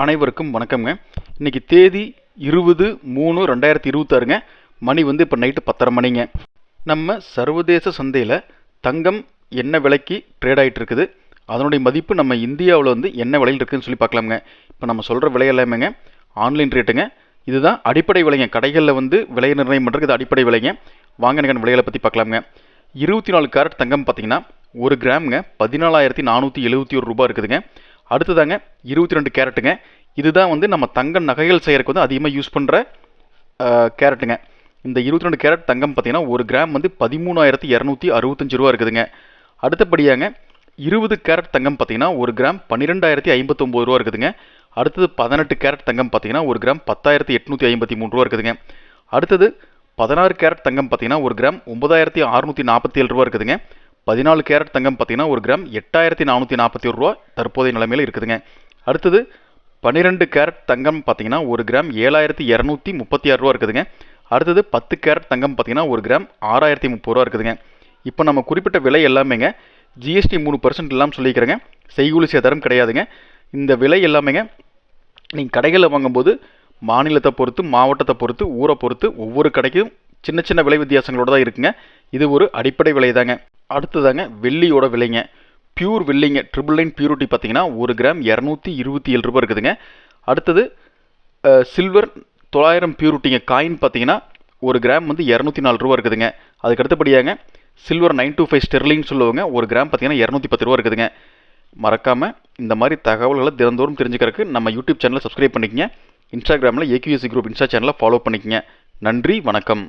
அனைவருக்கும் வணக்கம்ங்க. இன்னைக்கு தேதி 20/3/2026ங்க. மணி இப்போ நைட்டு 10:30 மணிங்க. நம்ம சர்வதேச சந்தையில் தங்கம் என்ன விலைக்கு ட்ரேட் ஆகிட்டு இருக்குது, அதனுடைய மதிப்பு நம்ம இந்தியாவில் என்ன விலையில் இருக்குதுன்னு சொல்லி பார்க்கலாமுங்க. இப்போ நம்ம சொல்கிற விலை எல்லாமேங்க ஆன்லைன் ரேட்டுங்க. இதுதான் அடிப்படை விலைங்க. கடைகளில் விலை நிர்ணயம் பண்ணுறது இது அடிப்படை விலைங்க. வாங்க எனக்கு விலைகளை பற்றி பார்க்கலாமுங்க. 24 கேரட் தங்கம் பார்த்தீங்கன்னா 1 கிராமுங்க 14,471 ரூபா இருக்குதுங்க. அடுத்ததாங்க 22 கேரட்டுங்க. இதுதான் நம்ம தங்க நகைகள் செய்யறதுக்கு அதிகமாக யூஸ் பண்ணுற கேரட்டுங்க. இந்த 22 கேரட் தங்கம் பார்த்தீங்கன்னா 1 கிராம் 13,265 ரூபா இருக்குதுங்க. அடுத்தபடியாங்க 20 கேரட் தங்கம் பார்த்தீங்கன்னா 1 கிராம் 12,059 ரூபா இருக்குதுங்க. அடுத்தது 18 கேரட் தங்கம் பார்த்தீங்கன்னா 1 கிராம் 10,853 ரூபா இருக்குதுங்க. அடுத்தது 16 கேரட் தங்கம் பார்த்தீங்கன்னா 1 கிராம் 9,647 ரூபா இருக்குதுங்க. 14 கேரட் தங்கம் பார்த்தீங்கன்னா 1 கிராம் 8,441 ரூபா தற்போதைய நிலைமையில் இருக்குதுங்க. அடுத்தது 12 கேரட் தங்கம் பார்த்தீங்கன்னா 1 கிராம் 7,236 ரூபா இருக்குதுங்க. அடுத்தது 10 கேரட் தங்கம் பார்த்தீங்கன்னா 1 கிராம் 6,030 ரூபா இருக்குதுங்க. இப்போ நம்ம குறிப்பிட்ட விலை எல்லாமேங்க ஜிஎஸ்டி 3% இல்லாமல் சொல்லிக்கிறேங்க. செய்கூலி சேதாரம் கிடையாதுங்க. இந்த விலை எல்லாமேங்க நீங்கள் கடைகளில் வாங்கும்போது மாநிலத்தை பொறுத்து, மாவட்டத்தை பொறுத்து, ஊரை பொறுத்து ஒவ்வொரு கடைக்கும் சின்ன சின்ன விலை வித்தியாசங்களோடு தான் இருக்குங்க. இது ஒரு அடிப்படை விலை தாங்க. அடுத்ததாங்க வெள்ளியோட விலைங்க. பியூர் வெள்ளிங்க 999 பியூரிட்டி பார்த்தீங்கன்னா 1 கிராம் 227 ரூபா இருக்குதுங்க. அடுத்தது சில்வர் 900 பியூரிட்டிங்க காயின் பார்த்தீங்கன்னா 1 கிராம் 204 ரூபா இருக்குதுங்க. அதுக்கு அடுத்தபடியாங்க சில்வர் 925 ஸ்டெர்லிங் சொல்லுவாங்க, 1 கிராம் பார்த்தீங்கன்னா 210 ரூபா இருக்குதுங்க. மறக்காமல் இந்த மாதிரி தகவல்களை தினந்தோறும் தெரிஞ்சுக்கிறதுக்கு நம்ம யூடியூப் சேனலை சப்ஸ்கிரைப் பண்ணிக்கங்க. இன்ஸ்டாகிராமில் ஏக்யூஎஸ்சி குரூப் இன்ஸ்டா சேனலை ஃபாலோ பண்ணிக்கங்க. நன்றி, வணக்கம்.